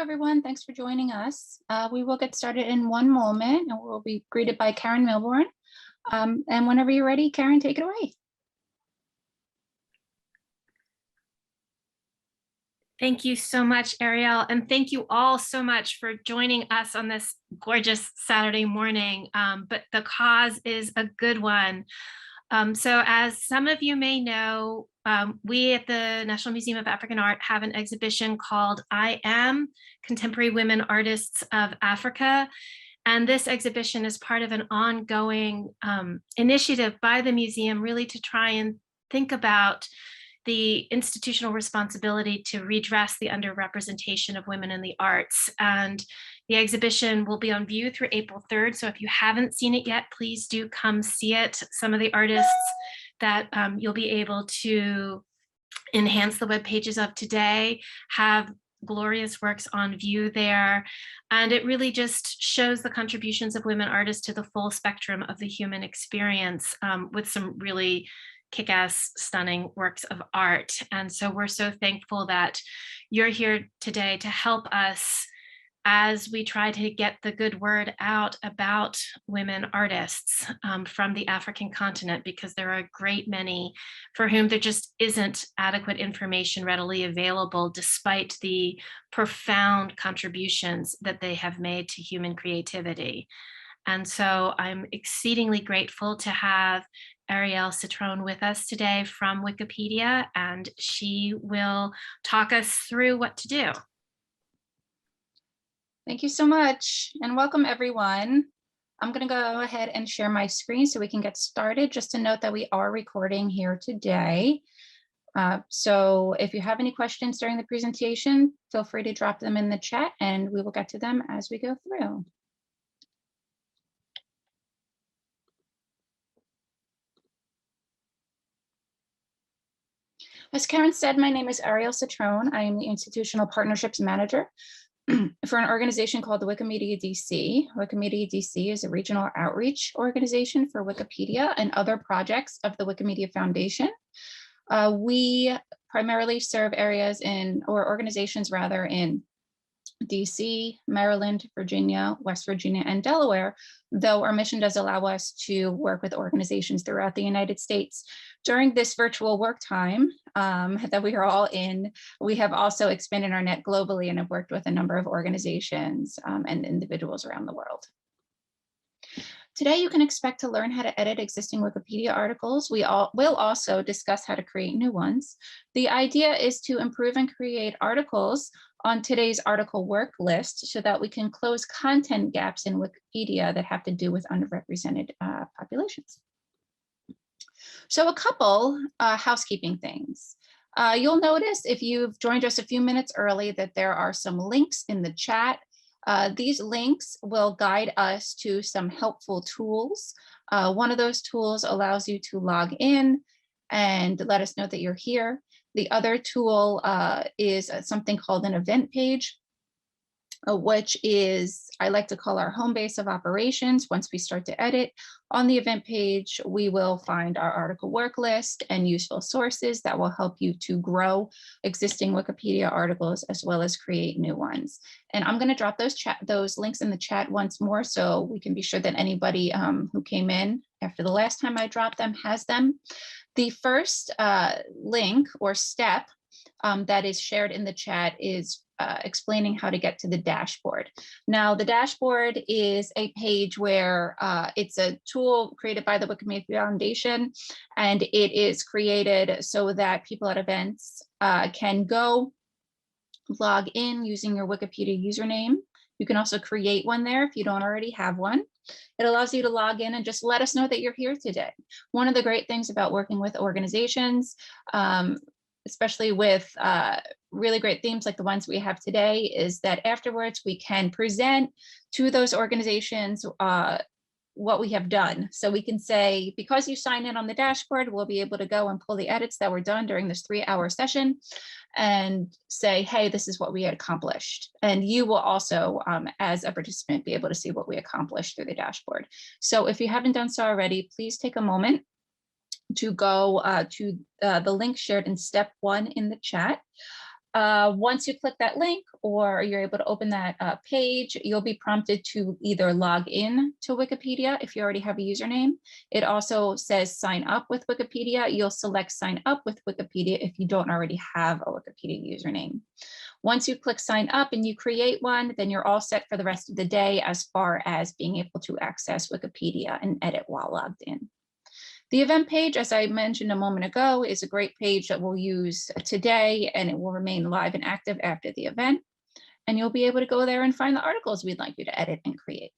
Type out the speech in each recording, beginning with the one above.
everyone. Thanks for joining us. We will get started in one moment and we'll be greeted by Karen Milbourne. And whenever you're ready, Karen, take it away. Thank you so much, Ariel, and thank you all so much for joining us on this gorgeous Saturday morning. But the cause is a good one. So as some of you may know, we at the National Museum of African Art have an exhibition called I Am Contemporary Women Artists of Africa. And this exhibition is part of an ongoing initiative by the museum really to try and think about the institutional responsibility to redress the underrepresentation of women in the arts. And the exhibition will be on view through April 3rd. So if you haven't seen it yet, please do come see it. Some of the artists that you'll be able to enhance the web pages of today have glorious works on view there. And it really just shows the contributions of women artists to the full spectrum of the human experience with some really kick-ass, stunning works of art. And so we're so thankful that you're here today to help us as we try to get the good word out about women artists from the African continent, because there are a great many for whom there just isn't adequate information readily available, despite the profound contributions that they have made to human creativity. And so I'm exceedingly grateful to have Ariel Citron with us today from Wikipedia, and she will talk us through what to do. Thank you so much and welcome everyone. I'm going to go ahead and share my screen so we can get started. Just to note that we are recording here today. So if you have any questions during the presentation, feel free to drop them in the chat and we will get to them as we go through. As Karen said, my name is Ariel Citron. I am the Institutional Partnerships Manager for an organization called the Wikimedia DC. Wikimedia DC is a regional outreach organization for Wikipedia and other projects of the Wikimedia Foundation. We primarily serve areas or organizations rather, in DC, Maryland, Virginia, West Virginia, and Delaware, though our mission does allow us to work with organizations throughout the United States. During this virtual work time that we are all in, we have also expanded our net globally and have worked with a number of organizations and individuals around the world. Today, you can expect to learn how to edit existing Wikipedia articles. We will also discuss how to create new ones. The idea is to improve and create articles on today's article work list so that we can close content gaps in Wikipedia that have to do with underrepresented populations. So a couple housekeeping things. You'll notice if you've joined us a few minutes early that there are some links in the chat. These links will guide us to some helpful tools. One of those tools allows you to log in and let us know that you're here. The other tool is something called an event page, which is, I like to call our home base of operations. Once we start to edit on the event page, we will find our article work list and useful sources that will help you to grow existing Wikipedia articles as well as create new ones. And I'm going to drop those links in the chat once more so we can be sure that anybody who came in after the last time I dropped them has them. The first link or step that is shared in the chat is explaining how to get to the dashboard. Now, the dashboard is a page where it's a tool created by the Wikimedia Foundation, and it is created so that people at events can go log in using your Wikipedia username. You can also create one there if you don't already have one. It allows you to log in and just let us know that you're here today. One of the great things about working with organizations, especially with really great themes like the ones we have today, is that afterwards we can present to those organizations what we have done. So we can say, because you sign in on the dashboard, we'll be able to go and pull the edits that were done during this 3-hour session and say, hey, this is what we had accomplished. And you will also, as a participant, be able to see what we accomplished through the dashboard. So if you haven't done so already, please take a moment to go to the link shared in step 1 in the chat. Once you click that link or you're able to open that page, you'll be prompted to either log in to Wikipedia if you already have a username. It also says sign up with Wikipedia. You'll select sign up with Wikipedia if you don't already have a Wikipedia username. Once you click sign up and you create one, then you're all set for the rest of the day as far as being able to access Wikipedia and edit while logged in. The event page, as I mentioned a moment ago, is a great page that we'll use today, and it will remain live and active after the event. And you'll be able to go there and find the articles we'd like you to edit and create.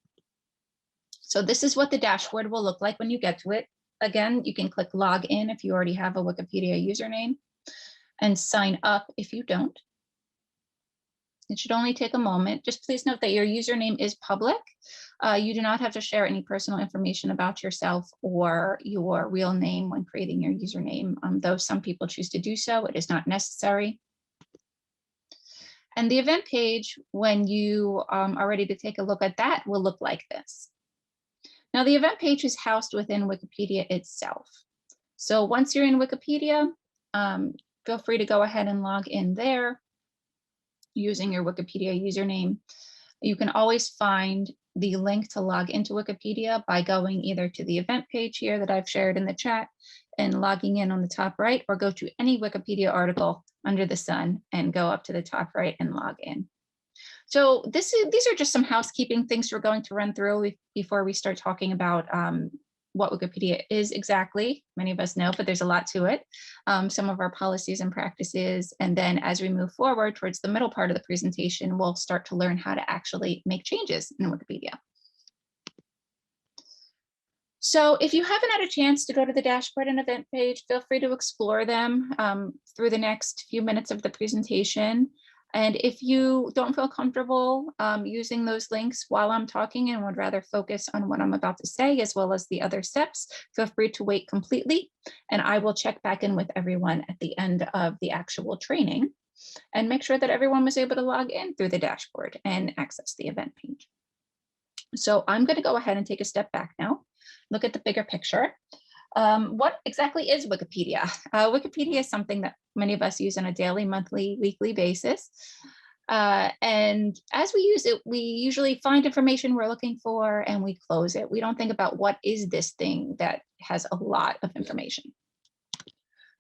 So this is what the dashboard will look like when you get to it. Again, you can click log in if you already have a Wikipedia username and sign up if you don't. It should only take a moment. Just please note that your username is public. You do not have to share any personal information about yourself or your real name when creating your username, though some people choose to do so. It is not necessary. And the event page, when you are ready to take a look at that, will look like this. Now, the event page is housed within Wikipedia itself. So once you're in Wikipedia, feel free to go ahead and log in there using your Wikipedia username. You can always find the link to log into Wikipedia by going either to the event page here that I've shared in the chat and logging in on the top right, or go to any Wikipedia article under the sun and go up to the top right and log in. So these are just some housekeeping things we're going to run through before we start talking about what Wikipedia is exactly. Many of us know, but there's a lot to it. Some of our policies and practices. And then as we move forward towards the middle part of the presentation, we'll start to learn how to actually make changes in Wikipedia. So if you haven't had a chance to go to the dashboard and event page, feel free to explore them through the next few minutes of the presentation. And if you don't feel comfortable using those links while I'm talking and would rather focus on what I'm about to say, as well as the other steps, feel free to wait completely. And I will check back in with everyone at the end of the actual training and make sure that everyone was able to log in through the dashboard and access the event page. So I'm going to go ahead and take a step back now, look at the bigger picture. What exactly is Wikipedia? Wikipedia is something that many of us use on a daily, monthly, weekly basis. And as we use it, we usually find information we're looking for and we close it. We don't think about what is this thing that has a lot of information.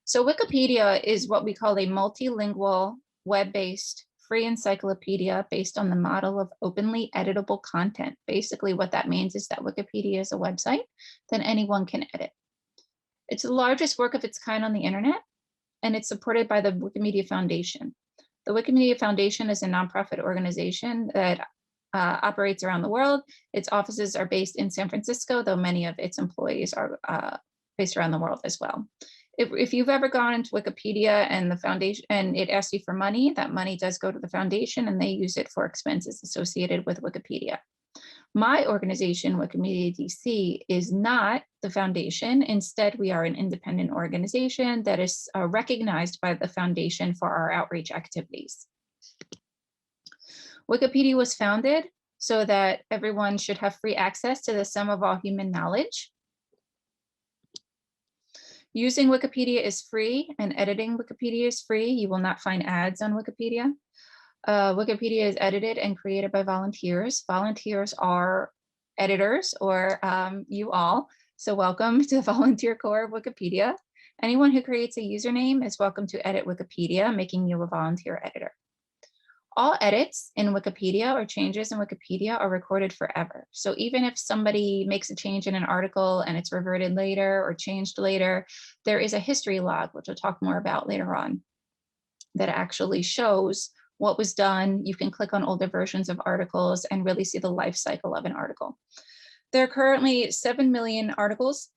So Wikipedia is what we call a multilingual, web-based, free encyclopedia based on the model of openly editable content. Basically, what that means is that Wikipedia is a website that anyone can edit. It's the largest work of its kind on the internet, and it's supported by the Wikimedia Foundation. The Wikimedia Foundation is a nonprofit organization that operates around the world. Its offices are based in San Francisco, though many of its employees are based around the world as well. If you've ever gone into Wikipedia and the foundation and it asks you for money, that money does go to the foundation and they use it for expenses associated with Wikipedia. My organization, Wikimedia DC, is not the foundation. Instead, we are an independent organization that is recognized by the foundation for our outreach activities. Wikipedia was founded so that everyone should have free access to the sum of all human knowledge. Using Wikipedia is free and editing Wikipedia is free. You will not find ads on Wikipedia. Wikipedia is edited and created by volunteers. Volunteers are editors or you all. So welcome to the volunteer core of Wikipedia. Anyone who creates a username is welcome to edit Wikipedia, making you a volunteer editor. All edits in Wikipedia or changes in Wikipedia are recorded forever. So even if somebody makes a change in an article and it's reverted later or changed later, there is a history log, which I'll talk more about later on, that actually shows what was done. You can click on older versions of articles and really see the life cycle of an article. There are currently 7 million articles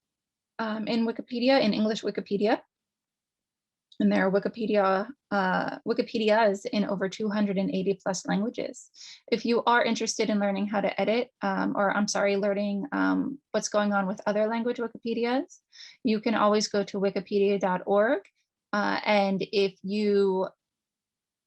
in Wikipedia, in English Wikipedia. And there are Wikipedias in over 280 plus languages. If you are interested in learning how to edit, learning what's going on with other language Wikipedias, you can always go to wikipedia.org. And if you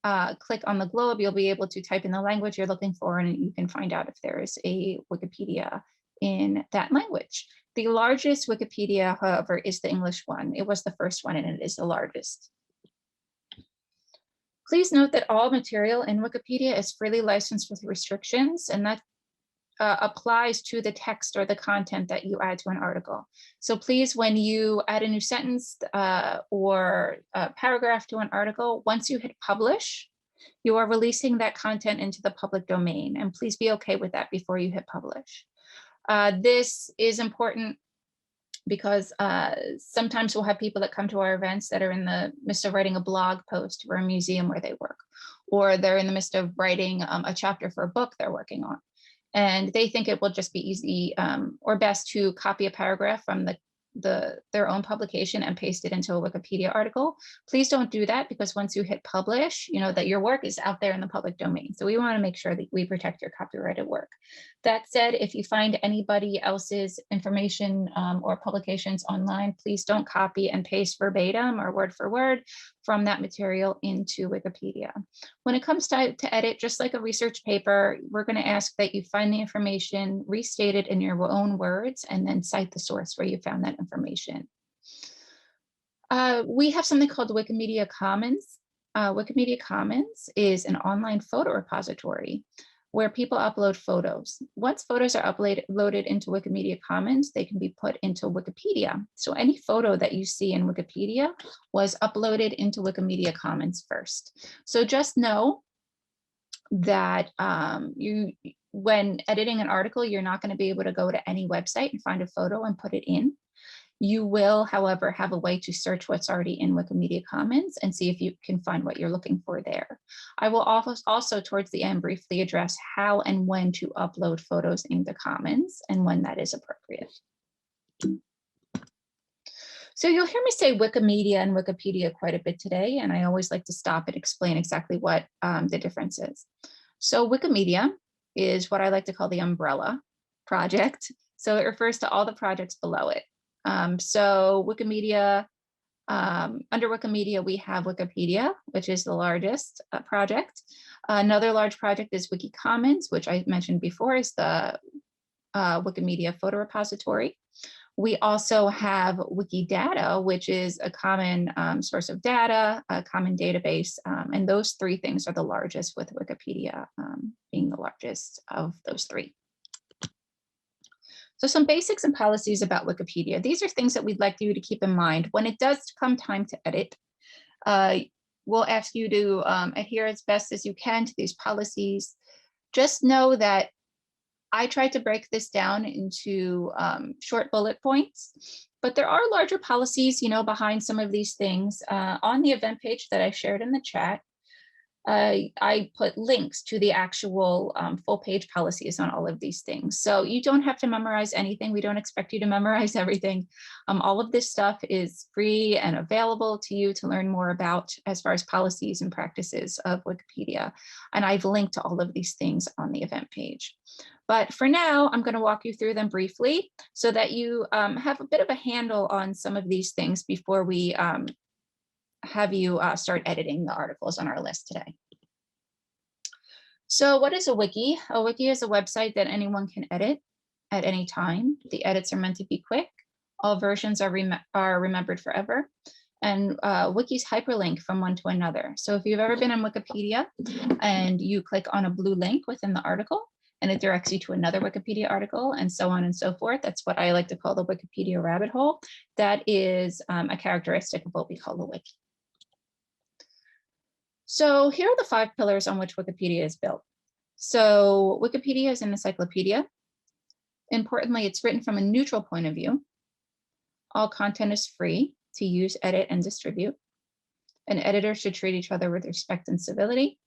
click on the globe, you'll be able to type in the language you're looking for, and you can find out if there is a Wikipedia in that language. The largest Wikipedia, however, is the English one. It was the first one and it is the largest. Please note that all material in Wikipedia is freely licensed with restrictions, and that applies to the text or the content that you add to an article. So please, when you add a new sentence or a paragraph to an article, once you hit publish, you are releasing that content into the public domain, and please be okay with that before you hit publish. This is important because sometimes we'll have people that come to our events that are in the midst of writing a blog post for a museum where they work, or they're in the midst of writing a chapter for a book they're working on. And they think it will just be easy or best to copy a paragraph from their own publication and paste it into a Wikipedia article. Please don't do that, because once you hit publish, you know that your work is out there in the public domain. So we want to make sure that we protect your copyrighted work. That said, if you find anybody else's information or publications online, please don't copy and paste verbatim or word for word from that material into Wikipedia. When it comes to edit, just like a research paper, we're going to ask that you find the information, restate it in your own words, and then cite the source where you found that information. We have something called Wikimedia Commons. Wikimedia Commons is an online photo repository where people upload photos. Once photos are uploaded into Wikimedia Commons, they can be put into Wikipedia. So any photo that you see in Wikipedia was uploaded into Wikimedia Commons first. So just know that when editing an article, you're not going to be able to go to any website and find a photo and put it in. You will, however, have a way to search what's already in Wikimedia Commons and see if you can find what you're looking for there. I will also towards the end briefly address how and when to upload photos into Commons and when that is appropriate. So you'll hear me say Wikimedia and Wikipedia quite a bit today, and I always like to stop and explain exactly what the difference is. So Wikimedia is what I like to call the umbrella project. So it refers to all the projects below it. So Wikimedia, under Wikimedia, we have Wikipedia, which is the largest project. Another large project is Wiki Commons, which I mentioned before is the Wikimedia photo repository. We also have Wikidata, which is a common source of data, a common database, and those three things are the largest, with Wikipedia being the largest of those three. So some basics and policies about Wikipedia. These are things that we'd like you to keep in mind. When it does come time to edit, we'll ask you to adhere as best as you can to these policies. Just know that I tried to break this down into short bullet points, but there are larger policies, behind some of these things. On the event page that I shared in the chat, I put links to the actual full page policies on all of these things. So you don't have to memorize anything. We don't expect you to memorize everything. All of this stuff is free and available to you to learn more about as far as policies and practices of Wikipedia. And I've linked to all of these things on the event page. But for now, I'm going to walk you through them briefly so that you have a bit of a handle on some of these things before we have you start editing the articles on our list today. So what is a wiki? A wiki is a website that anyone can edit at any time. The edits are meant to be quick. All versions are remembered forever. And wikis hyperlink from one to another. So if you've ever been on Wikipedia and you click on a blue link within the article, and it directs you to another Wikipedia article, and so on and so forth. That's what I like to call the Wikipedia rabbit hole. That is a characteristic of what we call a wiki. So here are the 5 pillars on which Wikipedia is built. So Wikipedia is an encyclopedia. Importantly, it's written from a neutral point of view. All content is free to use, edit, and distribute. And editors should treat each other with respect and civility.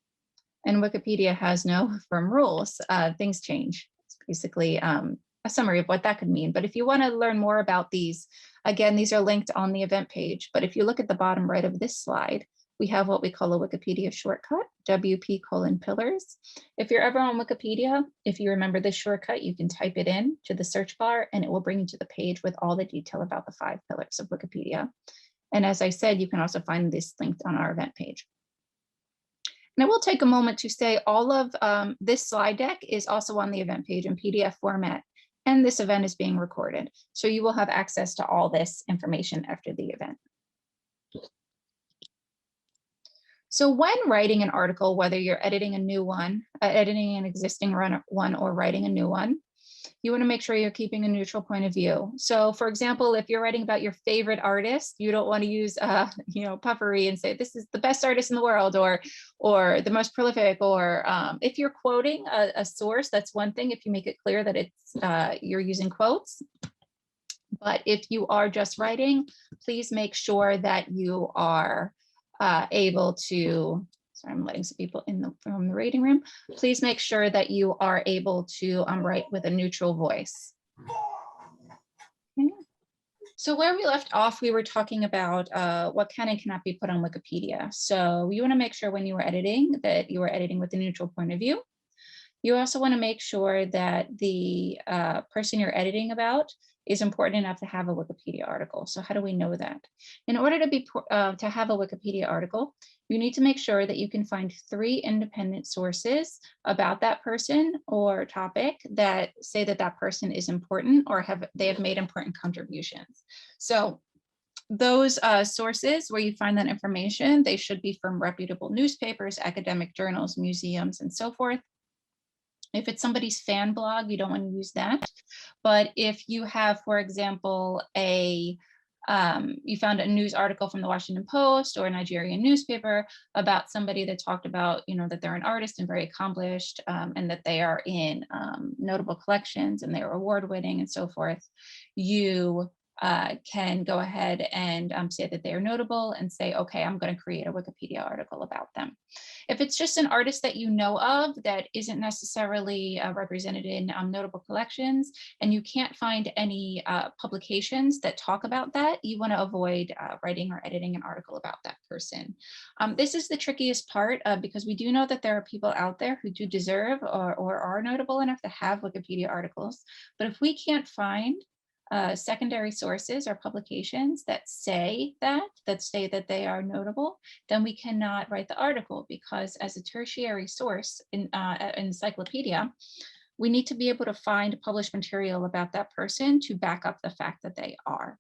And Wikipedia has no firm rules. Things change. It's basically a summary of what that could mean. But if you want to learn more about these, again, these are linked on the event page. But if you look at the bottom right of this slide, we have what we call a Wikipedia shortcut, WP:/pillars. If you're ever on Wikipedia, if you remember this shortcut, you can type it in to the search bar and it will bring you to the page with all the detail about the 5 pillars of Wikipedia. And as I said, you can also find this linked on our event page. And I will take a moment to say all of this slide deck is also on the event page in PDF format, and this event is being recorded. So you will have access to all this information after the event. So when writing an article, whether you're editing a new one, editing an existing one, or writing a new one, you want to make sure you're keeping a neutral point of view. So for example, if you're writing about your favorite artist, you don't want to use puffery and say this is the best artist in the world, or the most prolific, or if you're quoting a source, that's one thing if you make it clear that it's you're using quotes. But if you are just writing, please make sure that you are able to, sorry, I'm letting some people from the reading room. Please make sure that you are able to write with a neutral voice. Okay. So where we left off, we were talking about what can and cannot be put on Wikipedia. So you want to make sure when you are editing that you are editing with a neutral point of view. You also want to make sure that the person you're editing about is important enough to have a Wikipedia article. So how do we know that? In order to have a Wikipedia article, you need to make sure that you can find 3 independent sources about that person or topic that say that that person is important or they have made important contributions. So those sources where you find that information, they should be from reputable newspapers, academic journals, museums, and so forth. If it's somebody's fan blog, you don't want to use that. But if you have, for example, you found a news article from the Washington Post or a Nigerian newspaper about somebody that talked about, that they're an artist and very accomplished, and that they are in notable collections and they're award winning and so forth, you can go ahead and say that they are notable and say, okay, I'm going to create a Wikipedia article about them. If it's just an artist that you know of that isn't necessarily represented in notable collections, and you can't find any publications that talk about that, you want to avoid writing or editing an article about that person. This is the trickiest part because we do know that there are people out there who do deserve or are notable enough to have Wikipedia articles. But if we can't find secondary sources or publications that say that they are notable, then we cannot write the article, because as a tertiary source in encyclopedia, we need to be able to find published material about that person to back up the fact that they are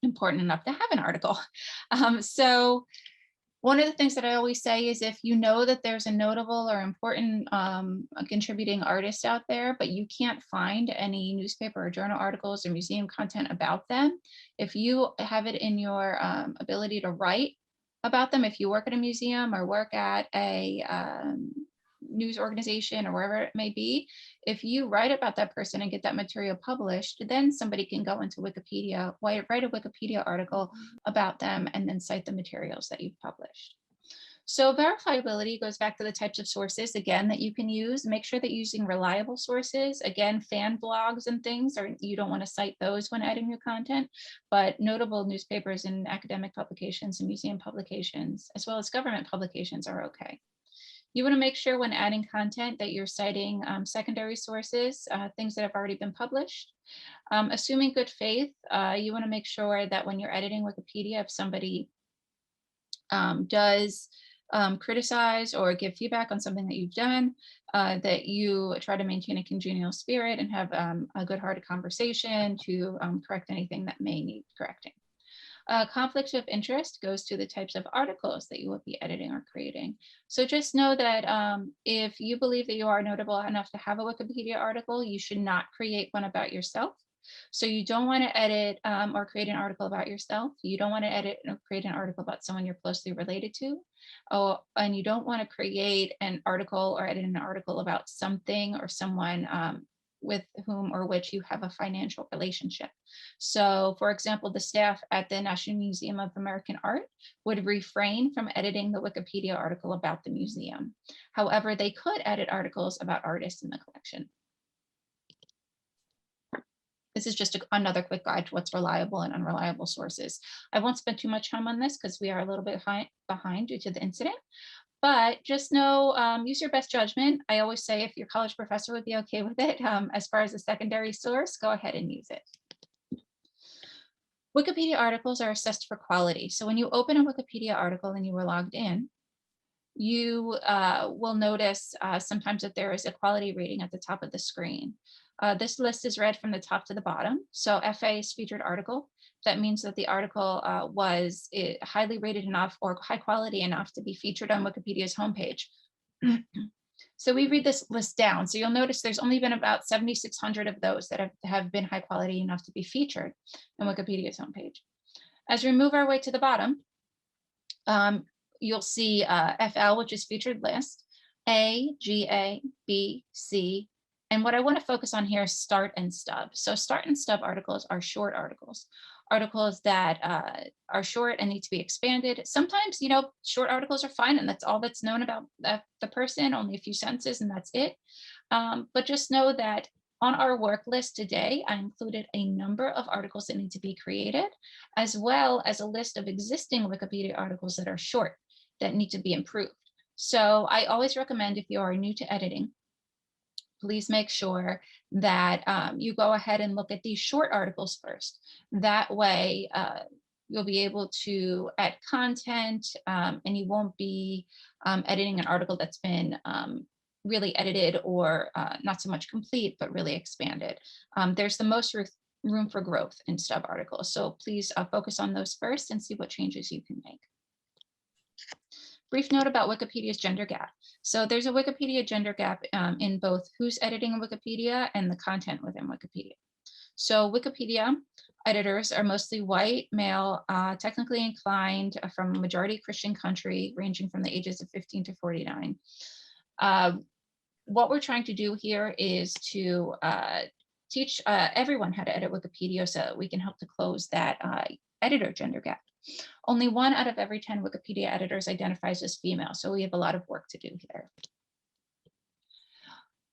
important enough to have an article. So one of the things that I always say is if you know that there's a notable or important contributing artist out there, but you can't find any newspaper or journal articles or museum content about them, if you have it in your ability to write about them, if you work at a museum or work at a news organization or wherever it may be, if you write about that person and get that material published, then somebody can go into Wikipedia, write a Wikipedia article about them, and then cite the materials that you've published. So verifiability goes back to the types of sources, again, that you can use. Make sure that you're using reliable sources. Again, fan blogs and things, you don't want to cite those when editing your content, but notable newspapers and academic publications and museum publications, as well as government publications, are okay. You want to make sure when adding content that you're citing secondary sources, things that have already been published. Assuming good faith, you want to make sure that when you're editing Wikipedia, if somebody does criticize or give feedback on something that you've done, that you try to maintain a congenial spirit and have a good-hearted conversation to correct anything that may need correcting. Conflict of interest goes to the types of articles that you will be editing or creating. So just know that if you believe that you are notable enough to have a Wikipedia article, you should not create one about yourself. So you don't want to edit or create an article about yourself. You don't want to edit or create an article about someone you're closely related to. And you don't want to create an article or edit an article about something or someone with whom or which you have a financial relationship. So for example, the staff at the National Museum of American Art would refrain from editing the Wikipedia article about the museum. However, they could edit articles about artists in the collection. This is just another quick guide to what's reliable and unreliable sources. I won't spend too much time on this because we are a little bit behind due to the incident. But just know, use your best judgment. I always say if your college professor would be okay with it, as far as a secondary source, go ahead and use it. Wikipedia articles are assessed for quality. So when you open a Wikipedia article and you were logged in, you will notice sometimes that there is a quality rating at the top of the screen. This list is read from the top to the bottom. So FA is featured article. That means that the article was highly rated enough or high quality enough to be featured on Wikipedia's homepage. So we read this list down. So you'll notice there's only been about 7,600 of those that have been high quality enough to be featured on Wikipedia's homepage. As we move our way to the bottom, you'll see FL, which is featured list, A, GA, B, C, and what I want to focus on here is start and stub. So start and stub articles are short articles that are short and need to be expanded. Sometimes, short articles are fine and that's all that's known about the person, only a few sentences and that's it. But just know that on our work list today, I included a number of articles that need to be created, as well as a list of existing Wikipedia articles that are short that need to be improved. So I always recommend, if you are new to editing, please make sure that you go ahead and look at these short articles first. That way, you'll be able to add content and you won't be editing an article that's been really edited or not so much complete, but really expanded. There's the most room for growth in stub articles. So please focus on those first and see what changes you can make. Brief note about Wikipedia's gender gap. So there's a Wikipedia gender gap in both who's editing Wikipedia and the content within Wikipedia. So Wikipedia editors are mostly white, male, technically inclined from a majority Christian country, ranging from the ages of 15 to 49. What we're trying to do here is to teach everyone how to edit Wikipedia so that we can help to close that editor gender gap. Only 1 out of every 10 Wikipedia editors identifies as female, so we have a lot of work to do here.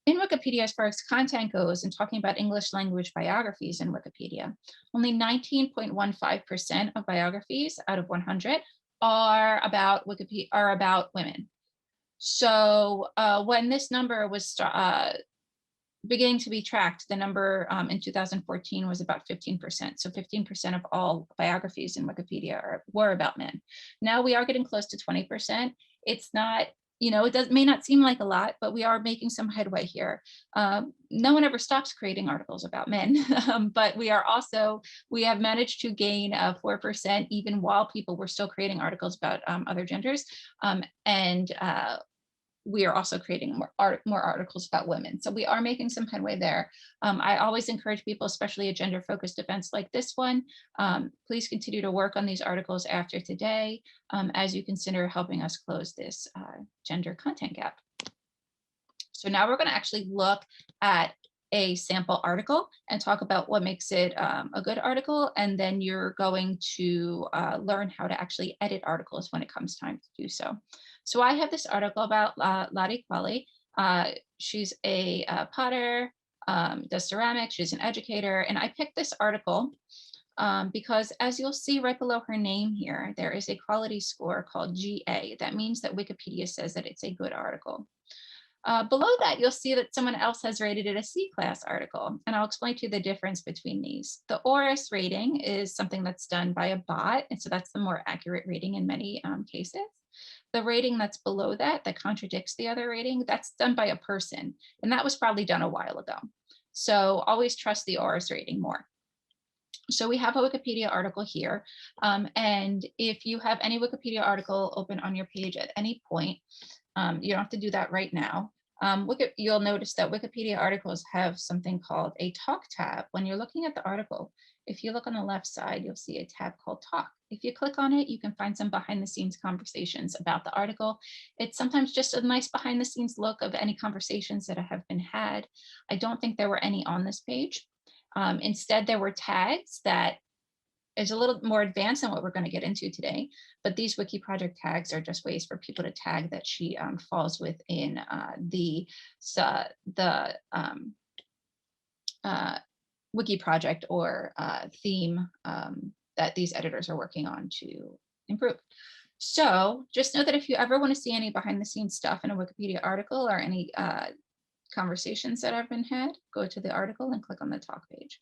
In Wikipedia, as far as content goes, and talking about English language biographies in Wikipedia, only 19.15% of biographies out of 100 are about women. So when this number was beginning to be tracked, the number in 2014 was about 15%. So 15% of all biographies in Wikipedia were about men. Now we are getting close to 20%. It's not, it may not seem like a lot, but we are making some headway here. No one ever stops creating articles about men, but we have managed to gain 4% even while people were still creating articles about other genders. We are also creating more articles about women. So we are making some headway there. I always encourage people, especially at gender-focused events like this one, please continue to work on these articles after today as you consider helping us close this gender content gap. So now we're going to actually look at a sample article and talk about what makes it a good article. And then you're going to learn how to actually edit articles when it comes time to do so. So I have this article about Lottie Qualley. She's a potter, does ceramics, she's an educator. And I picked this article because, as you'll see right below her name here, there is a quality score called GA. That means that Wikipedia says that it's a good article. Below that, you'll see that someone else has rated it a C-class article, and I'll explain to you the difference between these. The ORIS rating is something that's done by a bot, and so that's the more accurate rating in many cases. The rating that's below that contradicts the other rating, that's done by a person, and that was probably done a while ago. So always trust the ORIS rating more. So we have a Wikipedia article here, and if you have any Wikipedia article open on your page at any point, you don't have to do that right now. You'll notice that Wikipedia articles have something called a talk tab. When you're looking at the article, if you look on the left side, you'll see a tab called talk. If you click on it, you can find some behind the scenes conversations about the article. It's sometimes just a nice behind the scenes look of any conversations that have been had. I don't think there were any on this page. Instead, there were tags that is a little more advanced than what we're going to get into today, but these wiki project tags are just ways for people to tag that she falls within the wiki project or theme that these editors are working on to improve. So just know that if you ever want to see any behind the scenes stuff in a Wikipedia article or any conversations that have been had, go to the article and click on the talk page.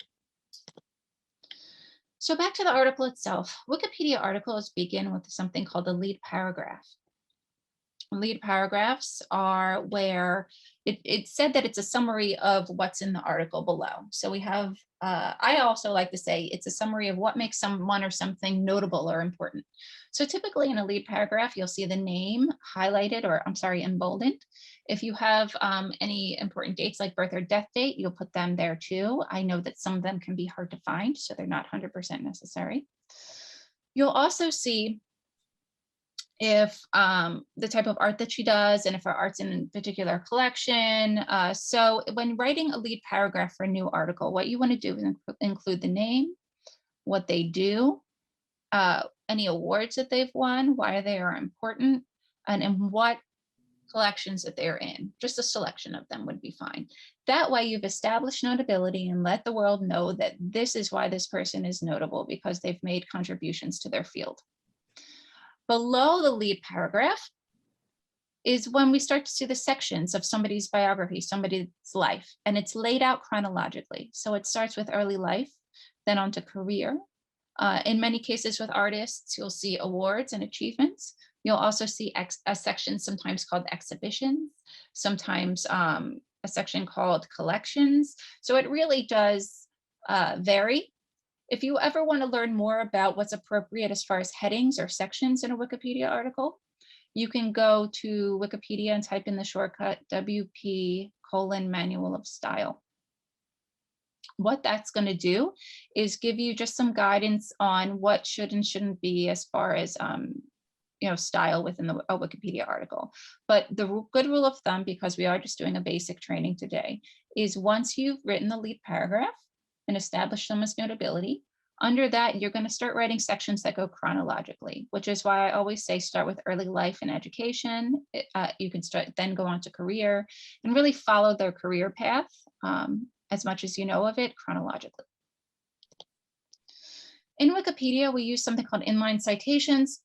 So back to the article itself, Wikipedia articles begin with something called the lead paragraph. Lead paragraphs are where it said that it's a summary of what's in the article below. So we have, I also like to say it's a summary of what makes someone or something notable or important. So typically in a lead paragraph, you'll see the name highlighted, or I'm sorry, emboldened. If you have any important dates like birth or death date, you'll put them there too. I know that some of them can be hard to find, so they're not 100% necessary. You'll also see if the type of art that she does and if her art's in a particular collection. So when writing a lead paragraph for a new article, what you want to do is include the name, what they do, any awards that they've won, why they are important, and what collections that they're in. Just a selection of them would be fine. That way you've established notability and let the world know that this is why this person is notable, because they've made contributions to their field. Below the lead paragraph is when we start to see the sections of somebody's biography, somebody's life, and it's laid out chronologically. So it starts with early life, then on to career. In many cases with artists, you'll see awards and achievements. You'll also see a section sometimes called exhibitions, sometimes a section called collections. So it really does vary. If you ever want to learn more about what's appropriate as far as headings or sections in a Wikipedia article, you can go to Wikipedia and type in the shortcut WP:/Manual of Style. What that's going to do is give you just some guidance on what should and shouldn't be as far as style within a Wikipedia article. But the good rule of thumb, because we are just doing a basic training today, is once you've written the lead paragraph and establish them as notability, under that, you're going to start writing sections that go chronologically, which is why I always say start with early life and education. You can then go on to career and really follow their career path as much as you know of it chronologically. In Wikipedia, we use something called inline citations.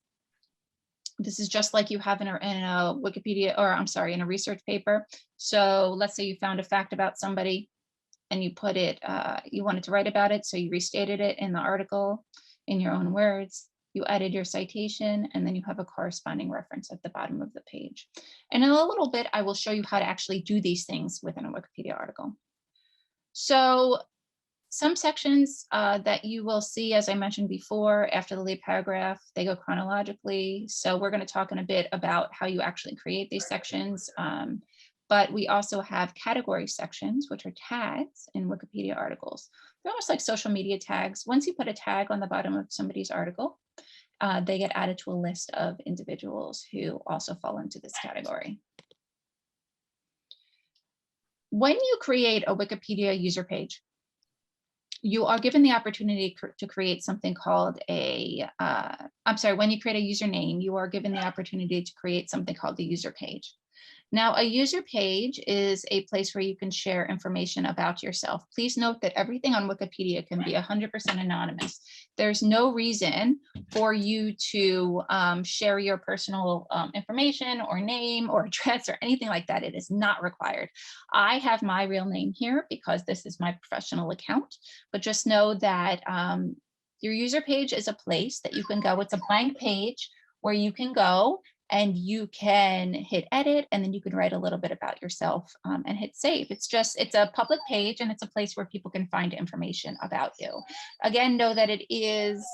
This is just like you have in a Wikipedia, or I'm sorry, in a research paper. So let's say you found a fact about somebody and you put it, you wanted to write about it, so you restated it in the article in your own words, you added your citation, and then you have a corresponding reference at the bottom of the page. And in a little bit, I will show you how to actually do these things within a Wikipedia article. So some sections that you will see, as I mentioned before, after the lead paragraph, they go chronologically. So we're going to talk in a bit about how you actually create these sections. But we also have category sections, which are tags in Wikipedia articles. They're almost like social media tags. Once you put a tag on the bottom of somebody's article, they get added to a list of individuals who also fall into this category. When you create a Wikipedia user page, you are given the opportunity to create something called when you create a username, you are given the opportunity to create something called the user page. Now, a user page is a place where you can share information about yourself. Please note that everything on Wikipedia can be 100% anonymous. There's no reason for you to share your personal information or name or address or anything like that. It is not required. I have my real name here because this is my professional account, but just know that your user page is a place that you can go. It's a blank page where you can go and you can hit edit, and then you can write a little bit about yourself and hit save. It's a public page, and it's a place where people can find information about you. Again, know that it is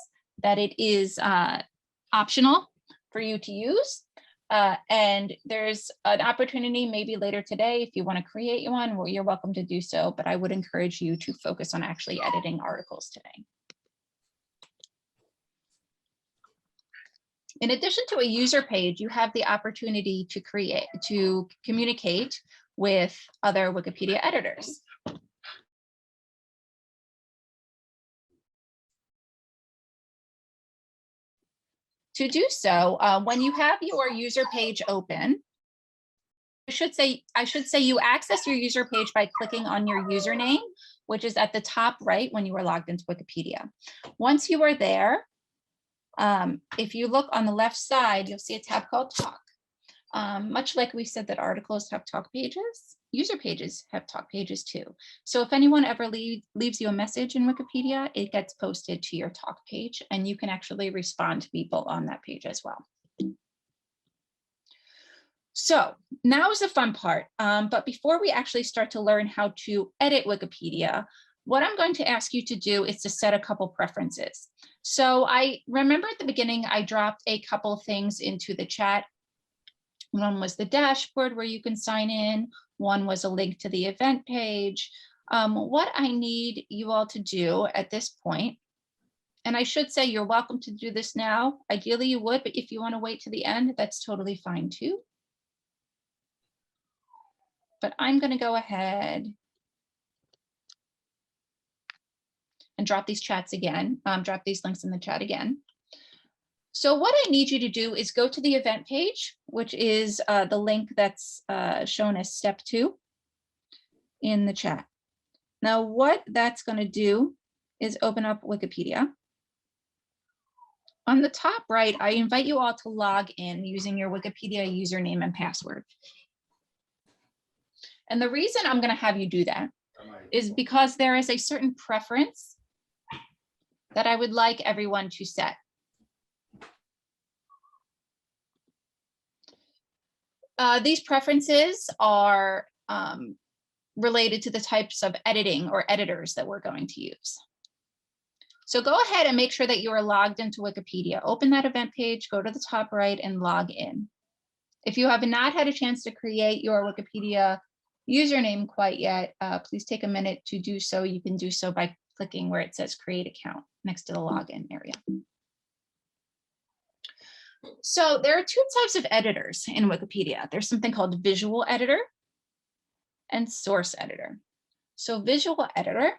optional for you to use. And there's an opportunity maybe later today, if you want to create one, well, you're welcome to do so, but I would encourage you to focus on actually editing articles today. In addition to a user page, you have the opportunity to communicate with other Wikipedia editors. To do so, when you have your user page open, I should say you access your user page by clicking on your username, which is at the top right when you are logged into Wikipedia. Once you are there, if you look on the left side, you'll see a tab called Talk. Much like we said that articles have talk pages, user pages have talk pages too. So if anyone ever leaves you a message in Wikipedia, it gets posted to your talk page, and you can actually respond to people on that page as well. So now is the fun part. But before we actually start to learn how to edit Wikipedia, what I'm going to ask you to do is to set a couple preferences. So I remember at the beginning, I dropped a couple things into the chat. One was the dashboard where you can sign in. One was a link to the event page. What I need you all to do at this point, and I should say you're welcome to do this now. Ideally you would, but if you want to wait to the end, that's totally fine too. But I'm going to go ahead and drop these chats again, drop these links in the chat again. So what I need you to do is go to the event page, which is the link that's shown as step 2 in the chat. Now, what that's going to do is open up Wikipedia. On the top right, I invite you all to log in using your Wikipedia username and password. And the reason I'm going to have you do that is because there is a certain preference that I would like everyone to set. These preferences are related to the types of editing or editors that we're going to use. So go ahead and make sure that you are logged into Wikipedia. Open that event page, go to the top right and log in. If you have not had a chance to create your Wikipedia username quite yet, please take a minute to do so. You can do so by clicking where it says create account next to the login area. So there are two types of editors in Wikipedia. There's something called visual editor and source editor. So visual editor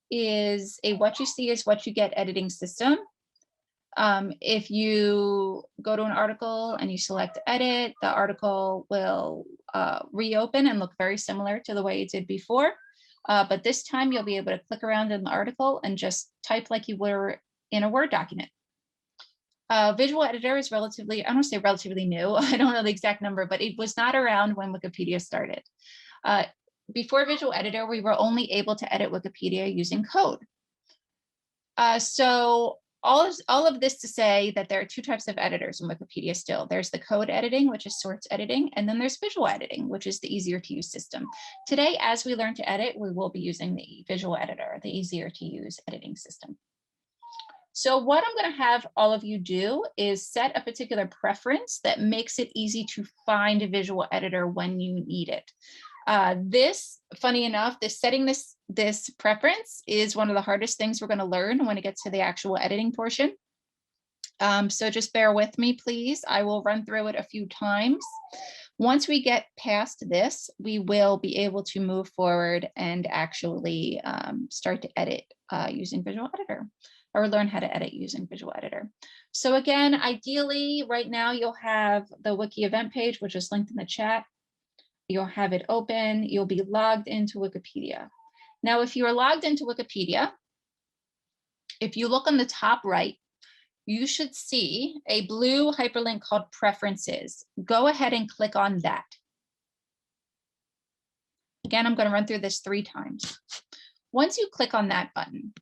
is a what you see is what you get editing system. If you go to an article and you select edit, the article will reopen and look very similar to the way it did before. But this time you'll be able to click around in the article and just type like you were in a Word document. Visual editor is relatively, I don't want to say relatively new, I don't know the exact number, but it was not around when Wikipedia started. Before visual editor, we were only able to edit Wikipedia using code. So all of this to say that there are two types of editors in Wikipedia still. There's the code editing, which is source editing, and then there's visual editing, which is the easier to use system. Today, as we learn to edit, we will be using the visual editor, the easier to use editing system. So what I'm going to have all of you do is set a particular preference that makes it easy to find a visual editor when you need it. Funny enough, setting this preference is one of the hardest things we're going to learn when it gets to the actual editing portion. So just bear with me, please. I will run through it a few times. Once we get past this, we will be able to move forward and actually start to edit using visual editor, or learn how to edit using visual editor. So again, ideally right now you'll have the Wiki event page, which is linked in the chat. You'll have it open, you'll be logged into Wikipedia. Now, if you are logged into Wikipedia, if you look on the top right, you should see a blue hyperlink called Preferences. Go ahead and click on that. Again, I'm going to run through this 3 times. Once you click on that button,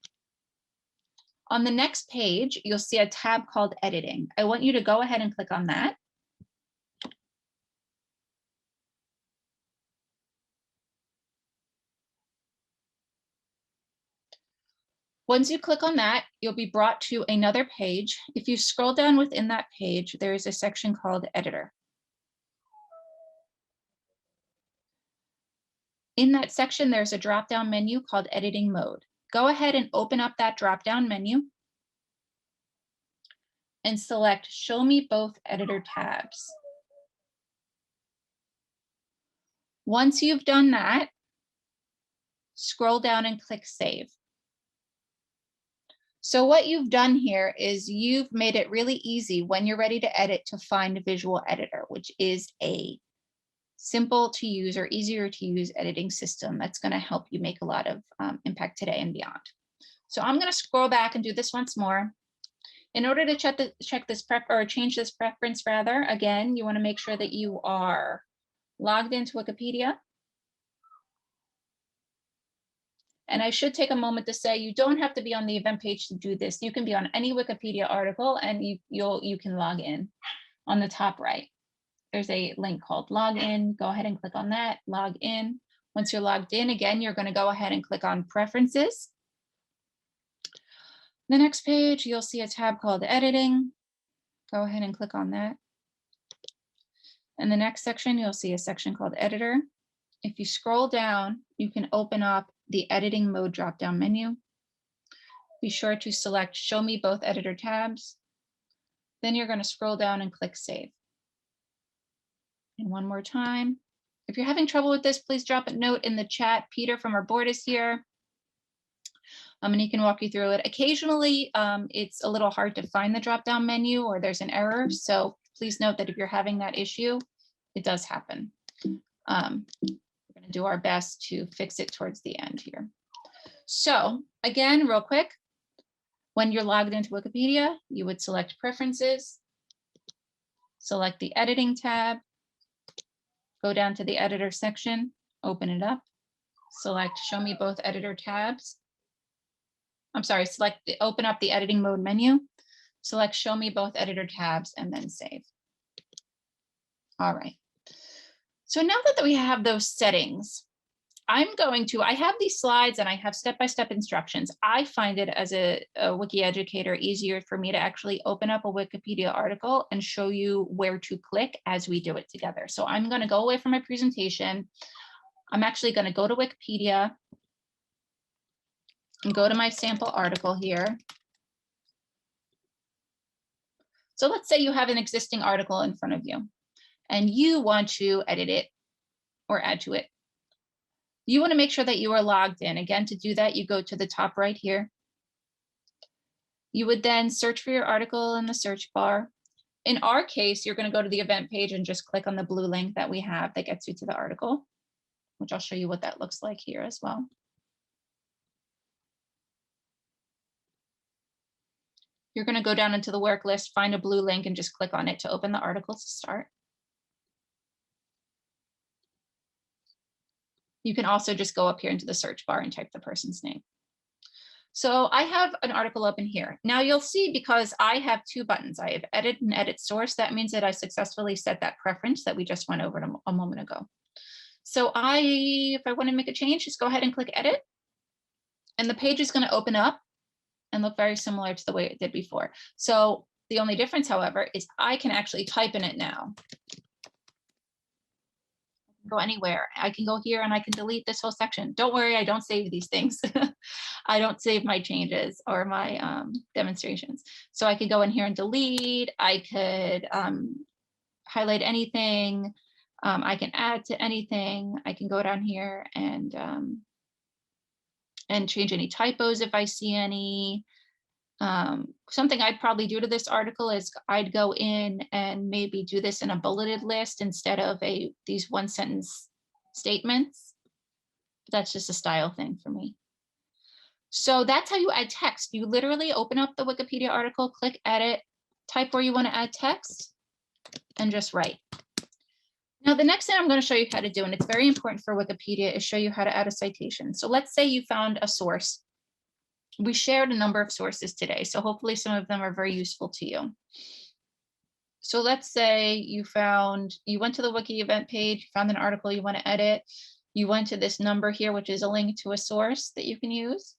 on the next page, you'll see a tab called Editing. I want you to go ahead and click on that. Once you click on that, you'll be brought to another page. If you scroll down within that page, there is a section called Editor. In that section, there's a drop-down menu called Editing Mode. Go ahead and open up that drop-down menu and select Show Me Both Editor tabs. Once you've done that, scroll down and click Save. So what you've done here is you've made it really easy when you're ready to edit to find a visual editor, which is a simple to use or easier to use editing system that's going to help you make a lot of impact today and beyond. So I'm going to scroll back and do this once more. In order to change this preference rather, again, you want to make sure that you are logged into Wikipedia. And I should take a moment to say you don't have to be on the event page to do this. You can be on any Wikipedia article and you can log in on the top right. there's a link called login. Go ahead and click on that, log in. Once you're logged in, again, you're going to go ahead and click on preferences. The next page, you'll see a tab called editing. Go ahead and click on that. In the next section, you'll see a section called editor. If you scroll down, you can open up the editing mode drop-down menu. Be sure to select show me both editor tabs. Then you're going to scroll down and click save. And one more time. If you're having trouble with this, please drop a note in the chat. Peter from our board is here. And he can walk you through it. Occasionally, it's a little hard to find the drop-down menu or there's an error. So please note that if you're having that issue, it does happen. We're going to do our best to fix it towards the end here. So again, real quick, when you're logged into Wikipedia, you would select preferences, select the editing tab, go down to the editor section, open it up, select show me both editor tabs. I'm sorry, open up the editing mode menu, select show me both editor tabs, and then save. All right. So now that we have those settings, I have these slides and I have step-by-step instructions. I find it as a wiki educator easier for me to actually open up a Wikipedia article and show you where to click as we do it together. So I'm going to go away from my presentation. I'm actually going to go to Wikipedia and go to my sample article here. So let's say you have an existing article in front of you and you want to edit it or add to it. You want to make sure that you are logged in. Again, to do that, you go to the top right here. You would then search for your article in the search bar. In our case, you're going to go to the event page and just click on the blue link that we have that gets you to the article, which I'll show you what that looks like here as well. You're going to go down into the work list, find a blue link, and just click on it to open the article to start. You can also just go up here into the search bar and type the person's name. So I have an article open here. Now you'll see, because I have two buttons, I have edit and edit source. That means that I successfully set that preference that we just went over a moment ago. So if I want to make a change, just go ahead and click edit. And the page is going to open up and look very similar to the way it did before. So the only difference, however, is I can actually type in it now. Go anywhere. I can go here and I can delete this whole section. Don't worry, I don't save these things. I don't save my changes or my demonstrations. So I could go in here and delete. I could highlight anything. I can add to anything. I can go down here and change any typos if I see any. Something I'd probably do to this article is I'd go in and maybe do this in a bulleted list instead of these one sentence statements. That's just a style thing for me. So that's how you add text. You literally open up the Wikipedia article, click edit, type where you want to add text, and just write. Now, the next thing I'm going to show you how to do, and it's very important for Wikipedia, is show you how to add a citation. So let's say you found a source. We shared a number of sources today, so hopefully some of them are very useful to you. So let's say you went to the Wiki event page, you found an article you want to edit. You went to this number here, which is a link to a source that you can use.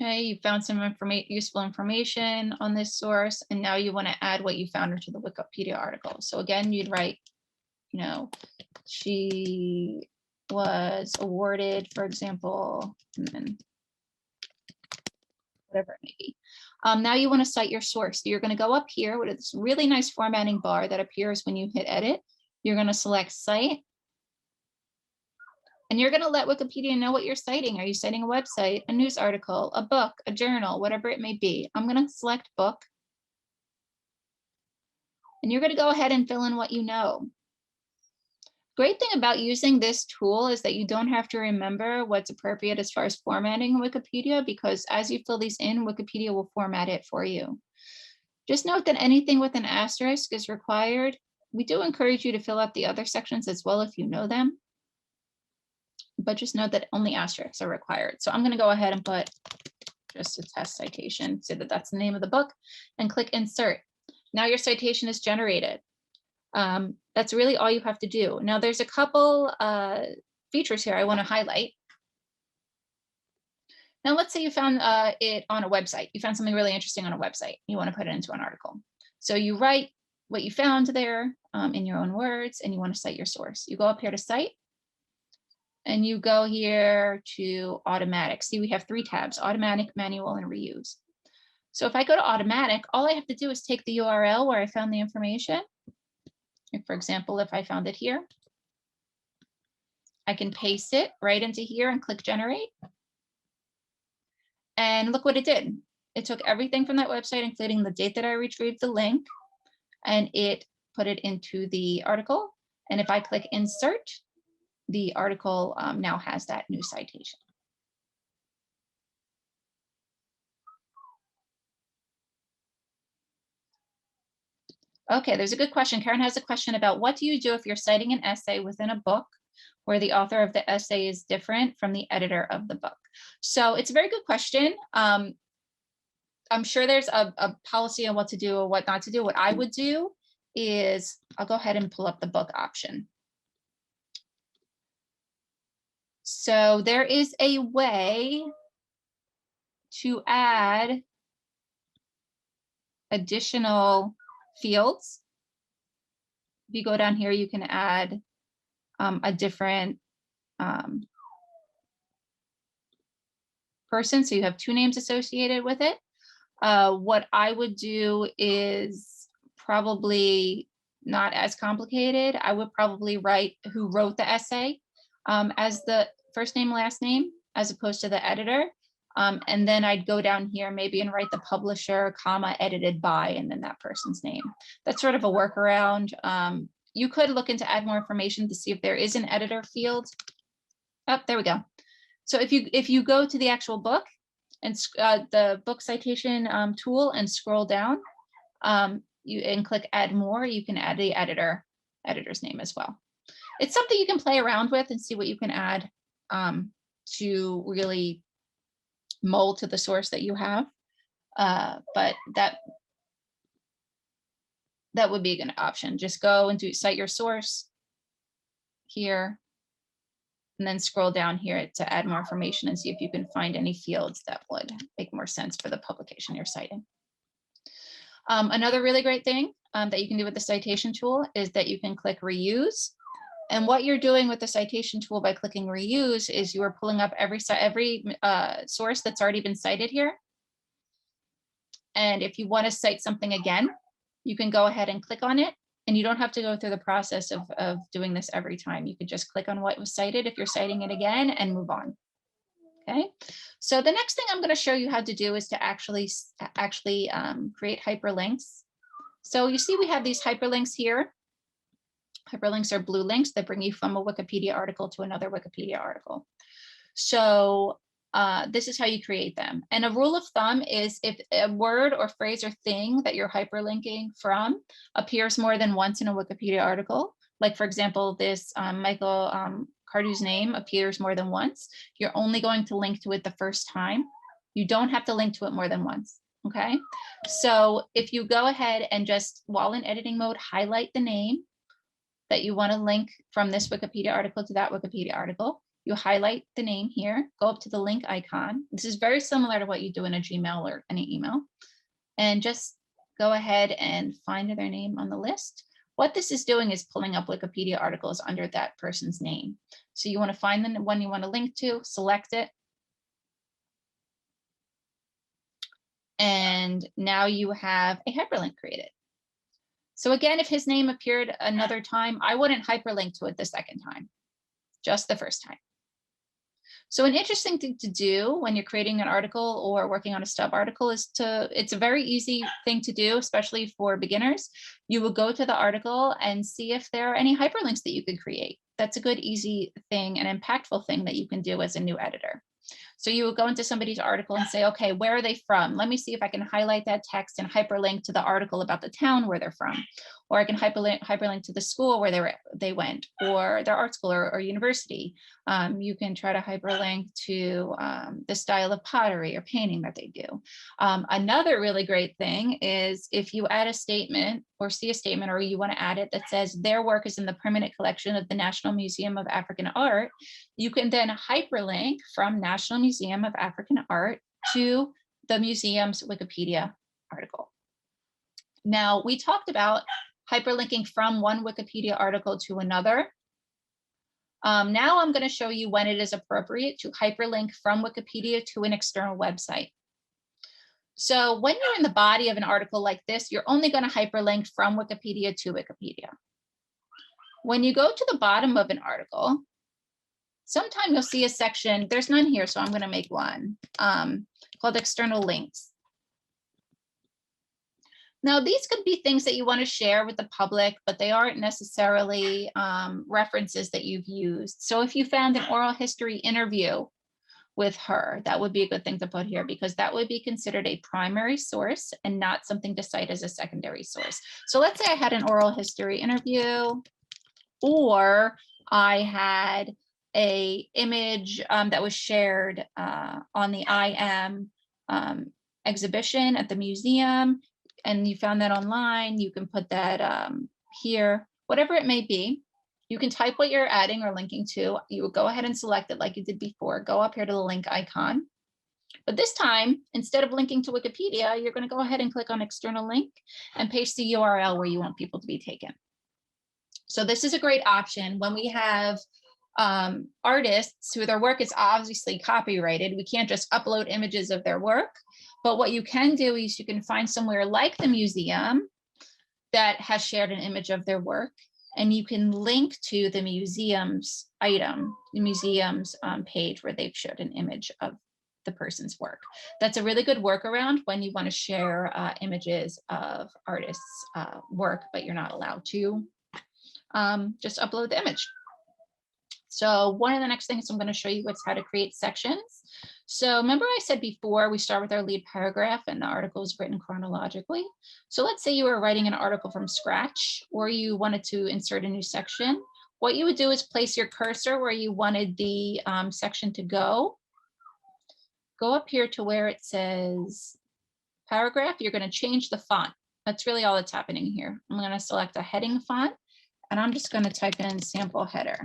Okay, you found some useful information on this source, and now you want to add what you found into the Wikipedia article. So again, you'd write, she was awarded, for example, and then whatever it may be. Now you want to cite your source. So you're going to go up here with this really nice formatting bar that appears when you hit edit. You're going to select cite. And you're going to let Wikipedia know what you're citing. Are you citing a website, a news article, a book, a journal, whatever it may be? I'm going to select book. And you're going to go ahead and fill in what you know. Great thing about using this tool is that you don't have to remember what's appropriate as far as formatting Wikipedia, because as you fill these in, Wikipedia will format it for you. Just note that anything with an asterisk is required. We do encourage you to fill out the other sections as well if you know them, but just note that only asterisks are required. So I'm going to go ahead and put just a test citation, so that's the name of the book, and click insert. Now your citation is generated. That's really all you have to do. Now there's a couple features here I want to highlight. Now let's say you found it on a website. You found something really interesting on a website. You want to put it into an article. So you write what you found there in your own words, and you want to cite your source. You go up here to cite, and you go here to automatic. See, we have 3 tabs: automatic, manual, and reuse. So if I go to automatic, all I have to do is take the URL where I found the information. For example, if I found it here, I can paste it right into here and click generate. And look what it did. It took everything from that website, including the date that I retrieved the link, and it put it into the article. And if I click insert, the article now has that new citation. Okay, there's a good question. Karen has a question about what do you do if you're citing an essay within a book where the author of the essay is different from the editor of the book? So it's a very good question. I'm sure there's a policy on what to do or what not to do. What I would do is I'll go ahead and pull up the book option. So there is a way to add additional fields. If you go down here, you can add a different person. So you have 2 names associated with it. What I would do is probably not as complicated. I would probably write who wrote the essay as the first name, last name, as opposed to the editor. And then I'd go down here maybe and write the publisher, comma, edited by, and then that person's name. That's sort of a workaround. You could look into add more information to see if there is an editor field. Oh, there we go. So if you go to the actual book and the book citation tool and scroll down, and click add more, you can add the editor's name as well. It's something you can play around with and see what you can add to really mold to the source that you have. But that would be a good option. Just go and cite your source here, and then scroll down here to add more information and see if you can find any fields that would make more sense for the publication you're citing. Another really great thing that you can do with the citation tool is that you can click reuse. And what you're doing with the citation tool by clicking reuse is you are pulling up every source that's already been cited here. And if you want to cite something again, you can go ahead and click on it. And you don't have to go through the process of doing this every time. You could just click on what was cited if you're citing it again and move on. Okay, so the next thing I'm going to show you how to do is to actually create hyperlinks. So you see we have these hyperlinks here. Hyperlinks are blue links that bring you from a Wikipedia article to another Wikipedia article. So this is how you create them. And a rule of thumb is if a word or phrase or thing that you're hyperlinking from appears more than once in a Wikipedia article, like for example, this Michael Cardu's name appears more than once, you're only going to link to it the first time. You don't have to link to it more than once. Okay, so if you go ahead and just, while in editing mode, highlight the name that you want to link from this Wikipedia article to that Wikipedia article, you highlight the name here, go up to the link icon. This is very similar to what you do in a Gmail or any email, and just go ahead and find their name on the list. What this is doing is pulling up Wikipedia articles under that person's name. So you want to find the one you want to link to, select it. And now you have a hyperlink created. So again, if his name appeared another time, I wouldn't hyperlink to it the second time, just the first time. So an interesting thing to do when you're creating an article or working on a stub article is it's a very easy thing to do, especially for beginners. You will go to the article and see if there are any hyperlinks that you could create. That's a good, easy thing, an impactful thing that you can do as a new editor. So you will go into somebody's article and say, okay, where are they from? Let me see if I can highlight that text and hyperlink to the article about the town where they're from. or I can hyperlink to the school where they went, or their art school or university. You can try to hyperlink to the style of pottery or painting that they do. Another really great thing is if you add a statement or see a statement, or you want to add it that says their work is in the permanent collection of the National Museum of African Art, you can then hyperlink from National Museum of African Art to the museum's Wikipedia article. Now, we talked about hyperlinking from one Wikipedia article to another. Now I'm going to show you when it is appropriate to hyperlink from Wikipedia to an external website. So when you're in the body of an article like this, you're only going to hyperlink from Wikipedia to Wikipedia. When you go to the bottom of an article, sometimes you'll see a section, there's none here, so I'm going to make one, called external links. Now, these could be things that you want to share with the public, but they aren't necessarily references that you've used. So if you found an oral history interview with her, that would be a good thing to put here, because that would be considered a primary source and not something to cite as a secondary source. So let's say I had an oral history interview, or I had a image that was shared on the IM exhibition at the museum, and you found that online, you can put that here, whatever it may be. You can type what you're adding or linking to. You would go ahead and select it like you did before. Go up here to the link icon. But this time, instead of linking to Wikipedia, you're going to go ahead and click on external link and paste the URL where you want people to be taken. So this is a great option when we have artists who their work is obviously copyrighted. We can't just upload images of their work. But what you can do is you can find somewhere like the museum that has shared an image of their work, and you can link to the museum's item, the museum's page where they've shared an image of the person's work. That's a really good workaround when you want to share images of artists' work, but you're not allowed to just upload the image. So one of the next things I'm going to show you is how to create sections. So remember I said before, we start with our lead paragraph and the article is written chronologically. So let's say you were writing an article from scratch, or you wanted to insert a new section. What you would do is place your cursor where you wanted the section to go. Go up here to where it says paragraph. You're going to change the font. That's really all that's happening here. I'm going to select a heading font, and I'm just going to type in sample header.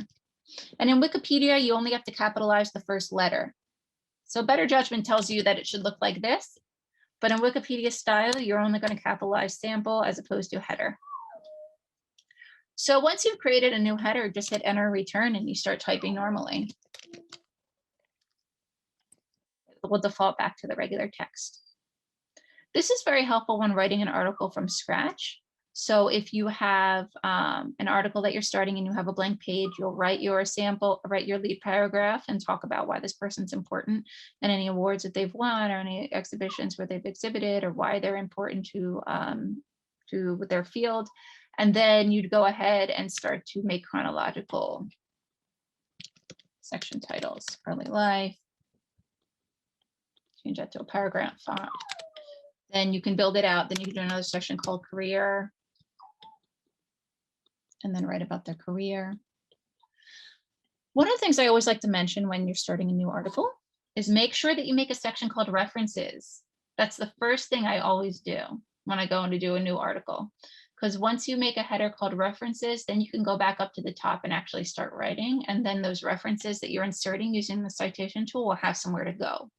And in Wikipedia, you only have to capitalize the first letter. So better judgment tells you that it should look like this, but in Wikipedia style, you're only going to capitalize sample as opposed to header. So once you've created a new header, just hit enter, return, and you start typing normally. It will default back to the regular text. This is very helpful when writing an article from scratch. So if you have an article that you're starting and you have a blank page, you'll write your sample, write your lead paragraph and talk about why this person's important and any awards that they've won or any exhibitions where they've exhibited or why they're important to their field. And then you'd go ahead and start to make chronological section titles, early life, change that to a paragraph font. Then you can build it out. Then you can do another section called career, and then write about their career. One of the things I always like to mention when you're starting a new article is make sure that you make a section called references. That's the first thing I always do when I go in to do a new article. Because once you make a header called references, then you can go back up to the top and actually start writing. And then those references that you're inserting using the citation tool will have somewhere to go.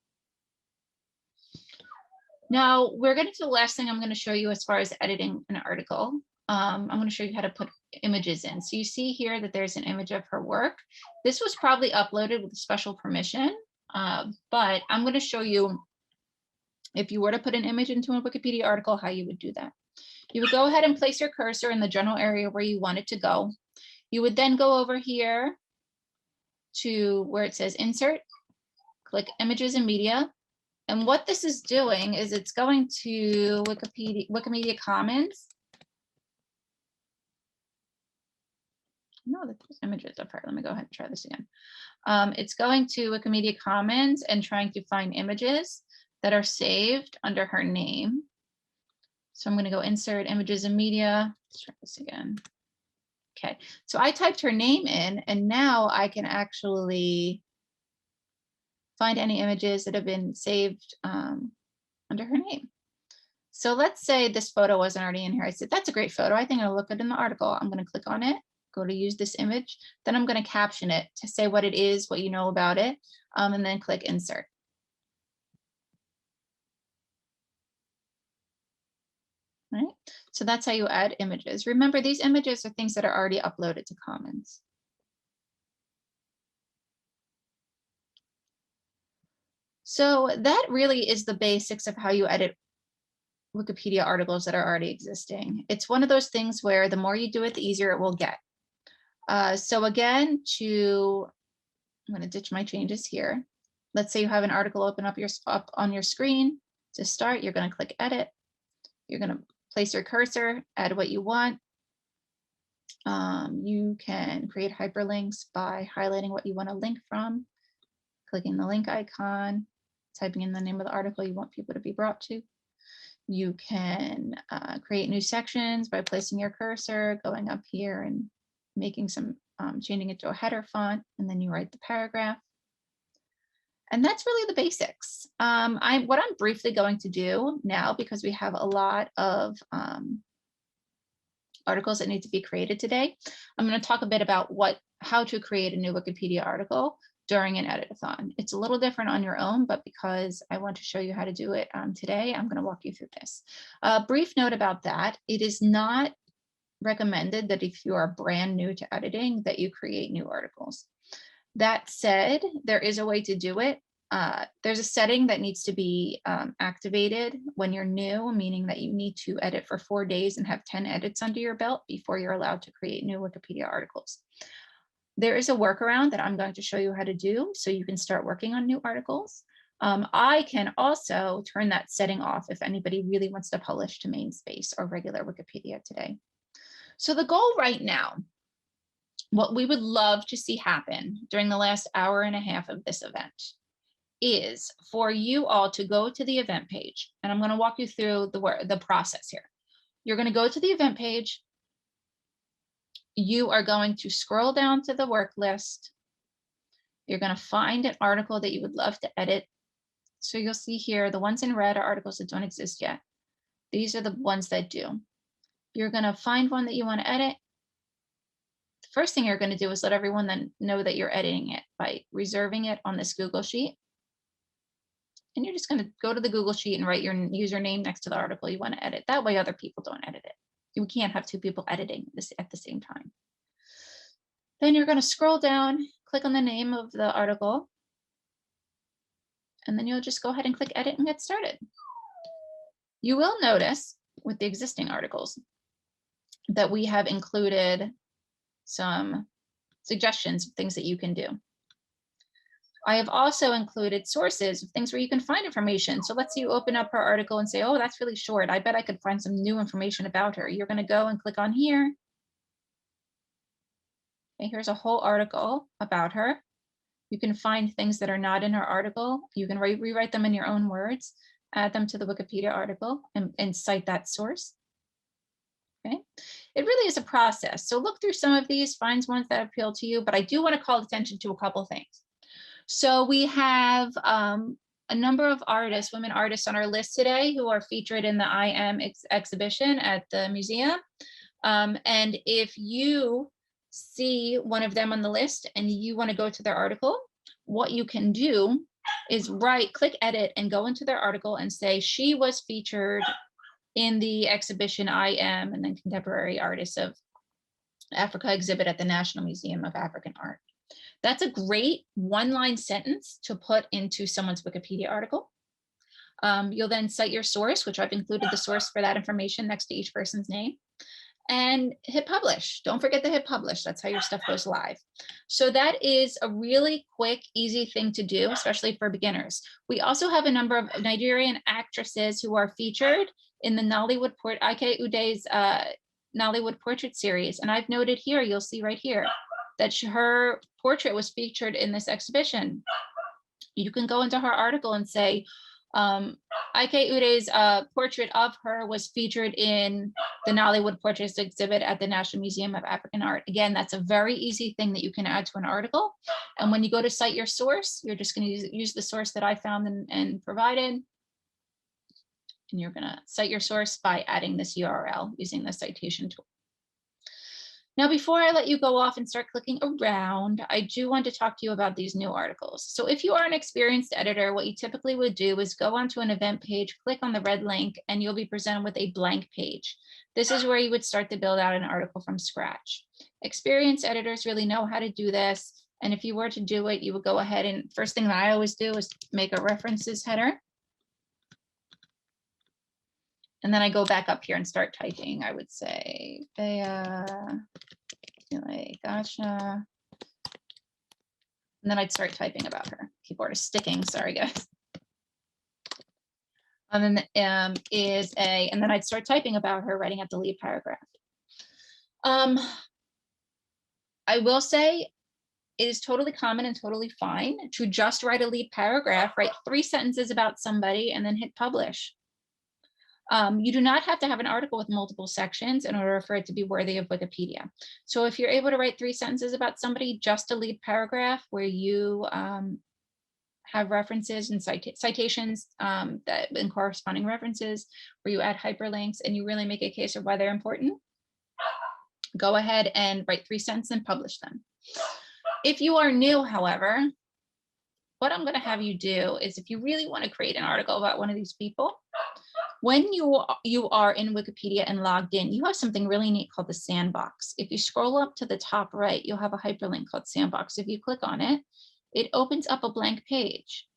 Now we're getting to the last thing I'm going to show you as far as editing an article. I'm going to show you how to put images in. So you see here that there's an image of her work. This was probably uploaded with special permission, but I'm going to show you if you were to put an image into a Wikipedia article, how you would do that. You would go ahead and place your cursor in the general area where you want it to go. You would then go over here to where it says insert, click images and media. And what this is doing is it's going to Wikimedia Commons. No, there's images up here. Let me go ahead and try this again. It's going to Wikimedia Commons and trying to find images that are saved under her name. So I'm going to go insert images and media. Let's try this again. Okay, so I typed her name in, and now I can actually find any images that have been saved under her name. So let's say this photo wasn't already in here. I said, that's a great photo. I think I'll look at it in the article. I'm going to click on it, go to use this image. Then I'm going to caption it to say what it is, what you know about it, and then click insert. Right? So that's how you add images. Remember, these images are things that are already uploaded to Commons. So that really is the basics of how you edit Wikipedia articles that are already existing. It's one of those things where the more you do it, the easier it will get. So again, I'm going to ditch my changes here. Let's say you have an article open up on your screen. To start, you're going to click edit. You're going to place your cursor, add what you want. You can create hyperlinks by highlighting what you want to link from, clicking the link icon, typing in the name of the article you want people to be brought to. You can create new sections by placing your cursor, going up here and making some, changing it to a header font, and then you write the paragraph. And that's really the basics. What I'm briefly going to do now, because we have a lot of articles that need to be created today, I'm going to talk a bit about how to create a new Wikipedia article during an edit-a-thon. It's a little different on your own, but because I want to show you how to do it today, I'm going to walk you through this. A brief note about that: it is not recommended that if you are brand new to editing that you create new articles. That said, there is a way to do it. There's a setting that needs to be activated when you're new, meaning that you need to edit for 4 days and have 10 edits under your belt before you're allowed to create new Wikipedia articles. There is a workaround that I'm going to show you how to do so you can start working on new articles. I can also turn that setting off if anybody really wants to publish to main space or regular Wikipedia today. So the goal right now, what we would love to see happen during the last hour and a half of this event, is for you all to go to the event page. And I'm going to walk you through the process here. You're going to go to the event page. You are going to scroll down to the work list. You're going to find an article that you would love to edit. So you'll see here, the ones in red are articles that don't exist yet. These are the ones that do. You're going to find one that you want to edit. The first thing you're going to do is let everyone then know that you're editing it by reserving it on this Google Sheet. And you're just going to go to the Google Sheet and write your username next to the article you want to edit. That way other people don't edit it. You can't have 2 people editing this at the same time. Then you're going to scroll down, click on the name of the article, and then you'll just go ahead and click edit and get started. You will notice with the existing articles that we have included some suggestions of things that you can do. I have also included sources of things where you can find information. So let's say you open up her article and say, oh, that's really short. I bet I could find some new information about her. You're going to go and click on here. Okay, here's a whole article about her. You can find things that are not in her article. You can rewrite them in your own words, add them to the Wikipedia article and cite that source. Okay, it really is a process. So look through some of these, find ones that appeal to you, but I do want to call attention to a couple of things. So we have a number of artists, women artists on our list today who are featured in the I Am exhibition at the museum. And if you see one of them on the list and you want to go to their article, what you can do is click edit and go into their article and say she was featured in the exhibition I Am and then Contemporary Artists of Africa exhibit at the National Museum of African Art. That's a great one-line sentence to put into someone's Wikipedia article. You'll then cite your source, which I've included the source for that information next to each person's name, and hit publish. Don't forget to hit publish. That's how your stuff goes live. So that is a really quick, easy thing to do, especially for beginners. We also have a number of Nigerian actresses who are featured in the Nollywood Ike Ude's Nollywood Portrait Series. And I've noted here, you'll see right here, that her portrait was featured in this exhibition. You can go into her article and say, Ike Ude's portrait of her was featured in the Nollywood Portraits exhibit at the National Museum of African Art. Again, that's a very easy thing that you can add to an article. And when you go to cite your source, you're just going to use the source that I found and provided. And you're going to cite your source by adding this URL using the citation tool. Now, before I let you go off and start clicking around, I do want to talk to you about these new articles. So if you are an experienced editor, what you typically would do is go onto an event page, click on the red link, and you'll be presented with a blank page. This is where you would start to build out an article from scratch. Experienced editors really know how to do this. And if you were to do it, you would go ahead and first thing that I always do is make a references header. And then I go back up here and start typing. I would say, gotcha. And then I'd start typing about her. Keyboard is sticking, sorry guys. And then and then I'd start typing about her, writing out the lead paragraph. I will say it is totally common and totally fine to just write a lead paragraph, write 3 sentences about somebody, and then hit publish. You do not have to have an article with multiple sections in order for it to be worthy of Wikipedia. So if you're able to write 3 sentences about somebody, just a lead paragraph where you have references and citations that and corresponding references, where you add hyperlinks and you really make a case of why they're important, go ahead and write 3 sentences and publish them. If you are new, however, what I'm going to have you do is if you really want to create an article about one of these people, when you are in Wikipedia and logged in, you have something really neat called the sandbox. If you scroll up to the top right, you'll have a hyperlink called sandbox. If you click on it, it opens up a blank page.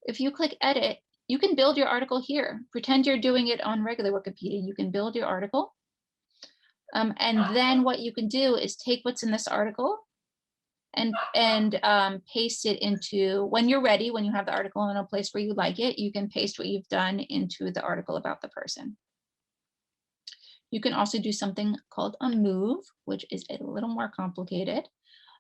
If you click edit, you can build your article here. Pretend you're doing it on regular Wikipedia. You can build your article. And then what you can do is take what's in this article and paste it into, when you're ready, when you have the article in a place where you like it, you can paste what you've done into the article about the person. You can also do something called a move, which is a little more complicated.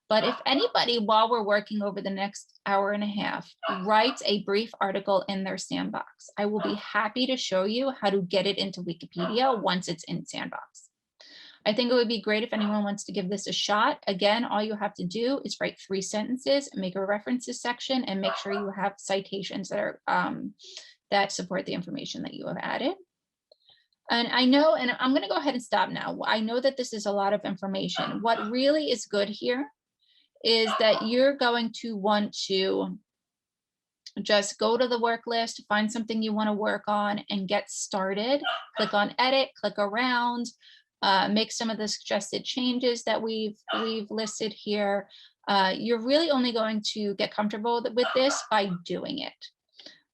But if anybody, while we're working over the next hour and a half, writes a brief article in their sandbox, I will be happy to show you how to get it into Wikipedia once it's in sandbox. I think it would be great if anyone wants to give this a shot. Again, all you have to do is write 3 sentences, make a references section, and make sure you have citations that are that support the information that you have added. And I know, and I'm going to go ahead and stop now. I know that this is a lot of information. What really is good here is that you're going to want to just go to the work list, find something you want to work on, and get started. Click on edit, click around. Make some of the suggested changes that we've listed here. You're really only going to get comfortable with this by doing it.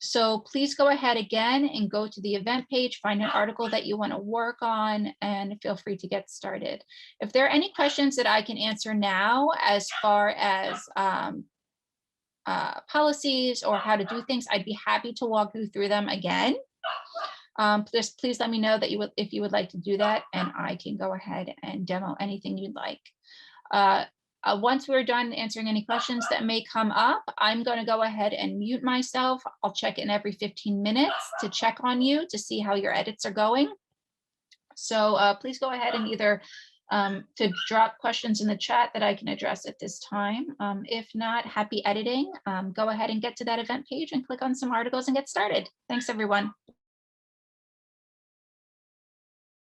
So please go ahead again and go to the event page, find an article that you want to work on, and feel free to get started. If there are any questions that I can answer now as far as policies or how to do things, I'd be happy to walk you through them again. Please let me know that if you would like to do that, and I can go ahead and demo anything you'd like. Once we're done answering any questions that may come up, I'm going to go ahead and mute myself. I'll check in every 15 minutes to check on you to see how your edits are going. So please go ahead and either to drop questions in the chat that I can address at this time. If not, happy editing. Go ahead and get to that event page and click on some articles and get started. Thanks, everyone.